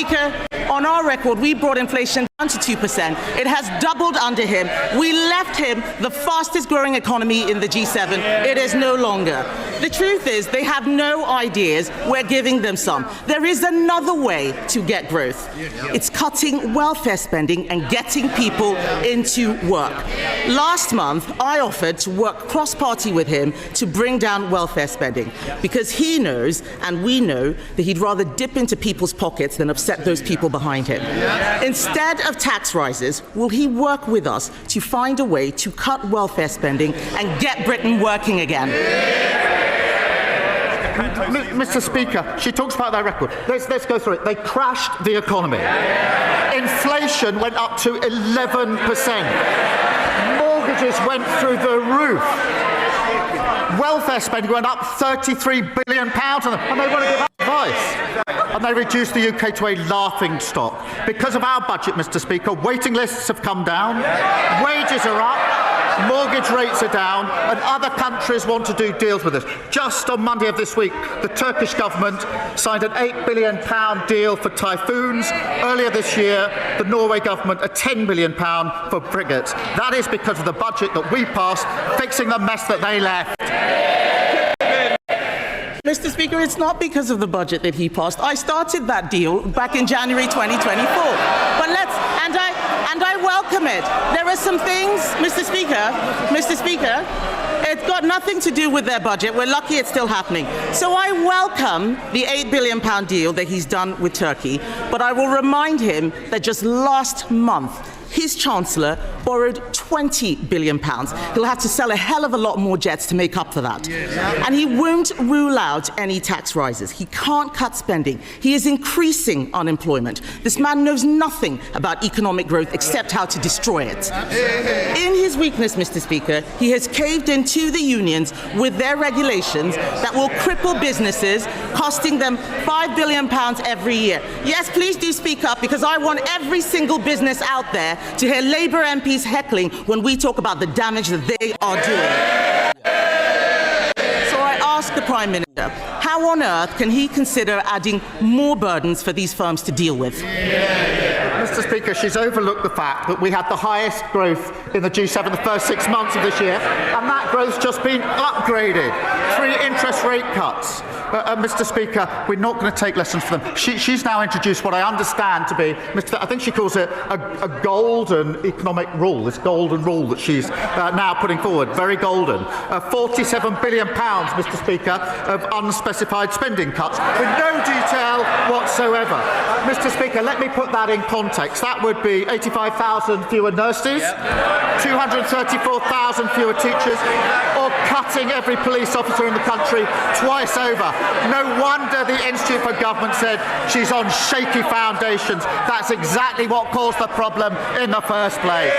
Speaker, on our record, we brought inflation down to 2%. It has doubled under him. We left him the fastest growing economy in the G7. It is no longer. The truth is, they have no ideas. We're giving them some. There is another way to get growth. It's cutting welfare spending and getting people into work. Last month, I offered to work cross-party with him to bring down welfare spending because he knows, and we know, that he'd rather dip into people's pockets than upset those people behind him. Instead of tax rises, will he work with us to find a way to cut welfare spending and get Britain working again? Mr. Speaker, she talks about their record. Let's go through it. They crashed the economy. Inflation went up to 11%. Mortgages went through the roof. Welfare spending went up £33 billion, and they want to give advice. And they reduced the UK to a laughing stock. Because of our budget, Mr. Speaker, waiting lists have come down, wages are up, mortgage rates are down, and other countries want to do deals with us. Just on Monday of this week, the Turkish government signed an £8 billion deal for typhoons. Earlier this year, the Norway government a £10 billion for frigates. That is because of the budget that we passed, fixing the mess that they left. Mr. Speaker, it's not because of the budget that he passed. I started that deal back in January 2024. But I welcome it. There are some things, Mr. Speaker, it's got nothing to do with their budget. We're lucky it's still happening. So I welcome the £8 billion deal that he's done with Turkey, but I will remind him that just last month, his Chancellor borrowed £20 billion. He'll have to sell a hell of a lot more jets to make up for that. And he won't rule out any tax rises. He can't cut spending. He is increasing unemployment. This man knows nothing about economic growth except how to destroy it. In his weakness, Mr. Speaker, he has caved into the unions with their regulations that will cripple businesses, costing them £5 billion every year. Yes, please do speak up, because I want every single business out there to hear Labour MPs heckling when we talk about the damage that they are doing. So I ask the Prime Minister, how on earth can he consider adding more burdens for these firms to deal with? Mr. Speaker, she's overlooked the fact that we had the highest growth in the G7 the first 6 months of this year, and that growth's just been upgraded. 3 interest rate cuts. Mr. Speaker, we're not going to take lessons from them. She's now introduced what I understand to be, I think she calls it a golden economic rule, this golden rule that she's now putting forward, very golden. £47 billion, Mr. Speaker, of unspecified spending cuts with no detail whatsoever. Mr. Speaker, let me put that in context. That would be 85,000 fewer nurses, 234,000 fewer teachers, or cutting every police officer in the country twice over. No wonder the Institute for Government said she's on shaky foundations. That's exactly what caused the problem in the first place.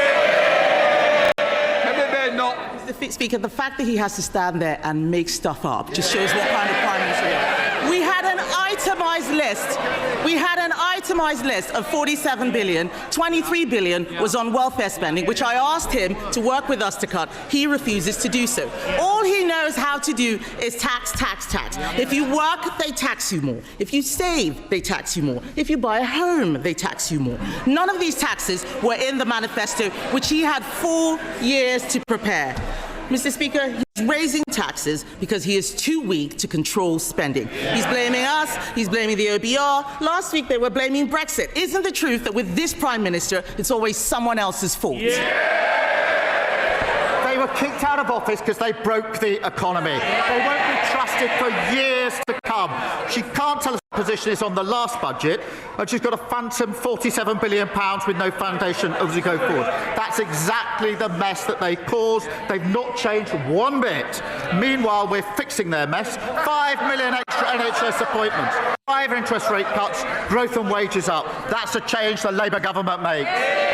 Mr. Speaker, the fact that he has to stand there and make stuff up just shows what kind of Prime Minister he is. We had an itemised list. We had an itemised list of 47 billion. 23 billion was on welfare spending, which I asked him to work with us to cut. He refuses to do so. All he knows how to do is tax, tax, tax. If you work, they tax you more. If you save, they tax you more. If you buy a home, they tax you more. None of these taxes were in the manifesto, which he had 4 years to prepare. Mr. Speaker, he's raising taxes because he is too weak to control spending. He's blaming us, he's blaming the OBR. Last week they were blaming Brexit. Isn't the truth that with this Prime Minister, it's always someone else's fault? They were kicked out of office because they broke the economy. They won't be trusted for years to come. She can't tell us what her position is on the last budget, and she's got a phantom £47 billion with no foundation as we go forward. That's exactly the mess that they caused. They've not changed one bit. Meanwhile, we're fixing their mess. 5 million extra NHS appointments, 5 interest rate cuts, growth and wages up. That's a change the Labour government makes.